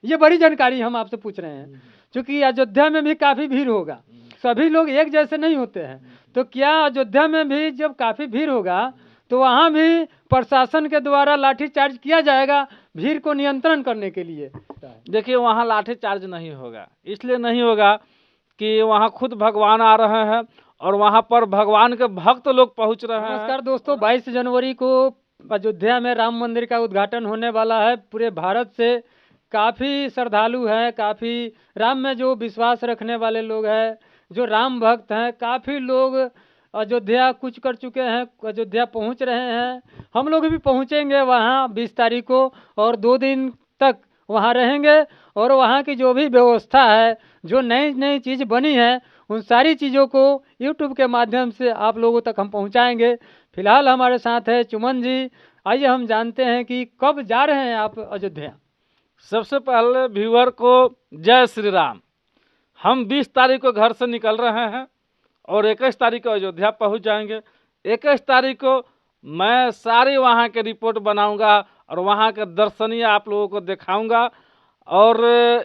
ये बड़ी जानकारी हम आपसे पूछ रहे हैं, क्योंकि अयोध्या में भी काफ़ी भीड़ होगा, सभी लोग एक जैसे नहीं होते हैं। तो क्या अयोध्या में भी जब काफ़ी भीड़ होगा तो वहाँ भी प्रशासन के द्वारा लाठीचार्ज किया जाएगा भीड़ को नियंत्रण करने के लिए? देखिए, वहाँ लाठीचार्ज नहीं होगा, इसलिए नहीं होगा कि वहाँ खुद भगवान आ रहे हैं और वहाँ पर भगवान के भक्त लोग पहुँच रहे हैं। नमस्कार दोस्तों, 22 जनवरी को अयोध्या में राम मंदिर का उद्घाटन होने वाला है। पूरे भारत से काफ़ी श्रद्धालु हैं, काफ़ी राम में जो विश्वास रखने वाले लोग हैं, जो राम भक्त हैं, काफ़ी लोग अयोध्या कूच कर चुके हैं, अयोध्या पहुंच रहे हैं। हम लोग भी पहुंचेंगे वहां 20 तारीख को और 2 दिन तक वहां रहेंगे और वहां की जो भी व्यवस्था है, जो नई नई चीज़ बनी है, उन सारी चीज़ों को यूट्यूब के माध्यम से आप लोगों तक हम पहुंचाएंगे। फिलहाल हमारे साथ है चुमन जी। आइए हम जानते हैं कि कब जा रहे हैं आप अयोध्या? सबसे पहले व्यूअर को जय श्री राम। हम 20 तारीख को घर से निकल रहे हैं और 21 तारीख को अयोध्या पहुंच जाएंगे। 21 तारीख को मैं सारी वहां के रिपोर्ट बनाऊंगा और वहां के दर्शनीय आप लोगों को दिखाऊंगा और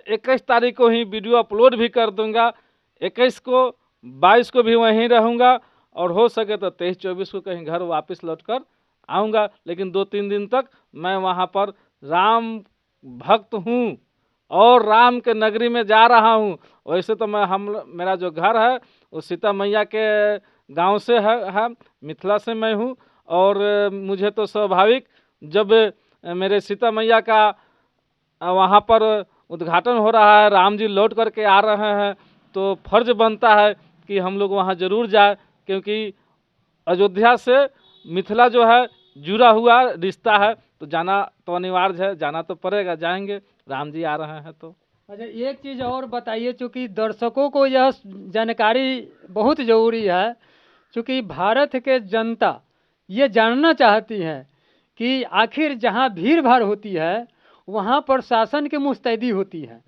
21 तारीख को ही वीडियो अपलोड भी कर दूंगा। 21 को 22 को भी वहीं रहूंगा और हो सके तो 23-24 को कहीं घर वापस लौट कर आऊँगा। लेकिन 2-3 दिन तक मैं वहाँ पर राम भक्त हूँ और राम के नगरी में जा रहा हूँ। वैसे तो मेरा जो घर है वो सीता मैया के गांव से है, मिथिला से मैं हूँ और मुझे तो स्वाभाविक जब मेरे सीता मैया का वहाँ पर उद्घाटन हो रहा है, राम जी लौट करके आ रहे हैं, तो फर्ज बनता है कि हम लोग वहाँ ज़रूर जाए, क्योंकि अयोध्या से मिथिला जो है जुड़ा हुआ रिश्ता है, तो जाना तो अनिवार्य है, जाना तो पड़ेगा, जाएंगे, राम जी आ रहे हैं तो। अच्छा, एक चीज़ और बताइए, चूँकि दर्शकों को यह जानकारी बहुत ज़रूरी है, क्योंकि भारत के जनता ये जानना चाहती है कि आखिर जहाँ भीड़ भाड़ होती है वहाँ प्रशासन की मुस्तैदी होती है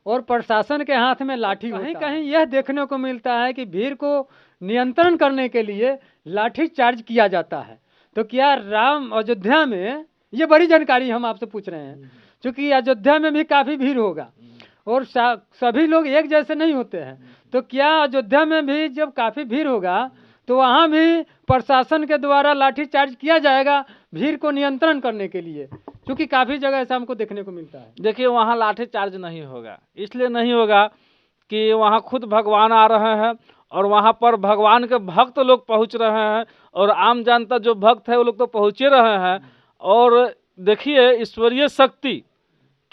और प्रशासन के हाथ में लाठी होता है। कहीं कहीं यह देखने को मिलता है कि भीड़ को नियंत्रण करने के लिए लाठी चार्ज किया जाता है। तो क्या राम अयोध्या में, ये बड़ी जानकारी हम आपसे पूछ रहे हैं, क्योंकि अयोध्या में भी काफ़ी भीड़ होगा और सभी लोग एक जैसे नहीं होते हैं। तो क्या अयोध्या में भी जब काफ़ी भीड़ होगा तो वहाँ भी प्रशासन के द्वारा लाठीचार्ज किया जाएगा भीड़ को नियंत्रण करने के लिए? क्योंकि काफ़ी जगह ऐसा हमको देखने को मिलता है। देखिए, वहाँ लाठीचार्ज नहीं होगा, इसलिए नहीं होगा कि वहाँ खुद भगवान आ रहे हैं और वहाँ पर भगवान के भक्त लोग पहुँच रहे हैं और आम जनता जो भक्त है वो लोग तो पहुँचे रहे हैं। और देखिए, ईश्वरीय शक्ति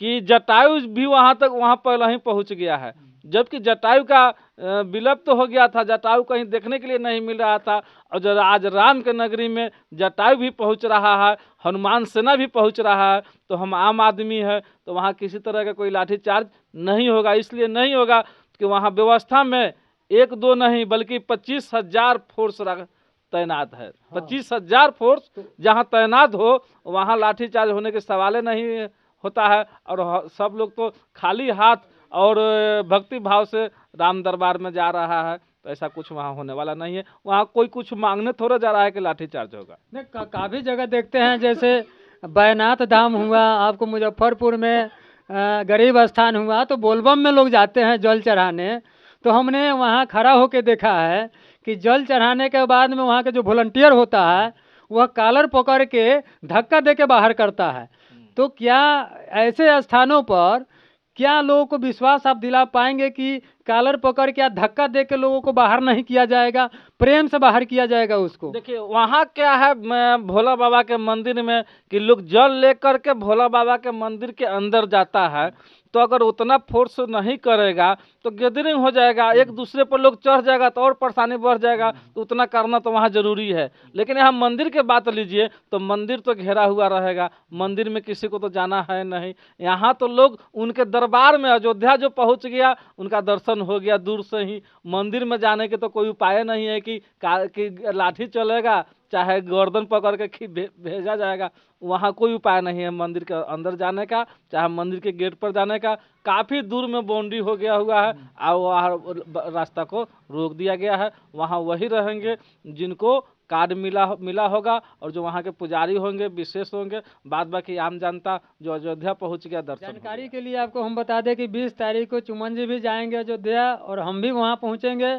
कि जटायु भी वहाँ तक वहाँ पहले ही पहुँच गया है, जबकि जटायु का विलुप्त तो हो गया था, जटायु कहीं देखने के लिए नहीं मिल रहा था। और जो आज राम के नगरी में जटायु भी पहुँच रहा है, हनुमान सेना भी पहुँच रहा है, तो हम आम आदमी है, तो वहाँ किसी तरह का कोई लाठीचार्ज नहीं होगा। इसलिए नहीं होगा कि वहाँ व्यवस्था में 1-2 नहीं बल्कि 25,000 फोर्स तैनात है। 25,000 फोर्स जहाँ तैनात हो वहाँ लाठीचार्ज होने के सवाल नहीं होता है। और सब लोग तो खाली हाथ और भक्ति भाव से राम दरबार में जा रहा है, तो ऐसा कुछ वहाँ होने वाला नहीं है। वहाँ कोई कुछ मांगने थोड़ा जा रहा है कि लाठीचार्ज होगा। नहीं, काफ़ी जगह देखते हैं, जैसे बैजनाथ धाम हुआ, आपको मुजफ्फरपुर में गरीब स्थान हुआ, तो बोलबम में लोग जाते हैं जल चढ़ाने। तो हमने वहाँ खड़ा होकर देखा है कि जल चढ़ाने के बाद में वहाँ के जो वॉलंटियर होता है वह कॉलर पकड़ के धक्का दे के बाहर करता है। तो क्या ऐसे स्थानों पर क्या लोगों को विश्वास आप दिला पाएंगे कि कॉलर पकड़ के या धक्का दे के लोगों को बाहर नहीं किया जाएगा, प्रेम से बाहर किया जाएगा उसको? देखिए, वहाँ क्या है भोला बाबा के मंदिर में कि लोग जल लेकर के भोला बाबा के मंदिर के अंदर जाता है, तो अगर उतना फोर्स नहीं करेगा तो गैदरिंग हो जाएगा, एक दूसरे पर लोग चढ़ जाएगा तो और परेशानी बढ़ जाएगा। तो उतना करना तो वहाँ ज़रूरी है। लेकिन यहाँ मंदिर के बात लीजिए तो मंदिर तो घेरा हुआ रहेगा, मंदिर में किसी को तो जाना है नहीं। यहाँ तो लोग उनके दरबार में, अयोध्या जो पहुँच गया उनका दर्शन हो गया दूर से ही। मंदिर में जाने के तो कोई उपाय नहीं है कि लाठी चलेगा चाहे गर्दन पकड़ के भेजा जाएगा, वहाँ कोई उपाय नहीं है मंदिर के अंदर जाने का, चाहे मंदिर के गेट पर जाने का। काफ़ी दूर में बाउंड्री हो गया हुआ है और वहाँ रास्ता को रोक दिया गया है। वहाँ वही रहेंगे जिनको कार्ड मिला होगा, और जो वहाँ के पुजारी होंगे विशेष होंगे, बाद बाकी आम जनता जो अयोध्या पहुँच गया दर्शन हो जानकारी गया। के लिए आपको हम बता दें कि 20 तारीख को चुमन जी भी जाएंगे अयोध्या और हम भी वहाँ पहुँचेंगे।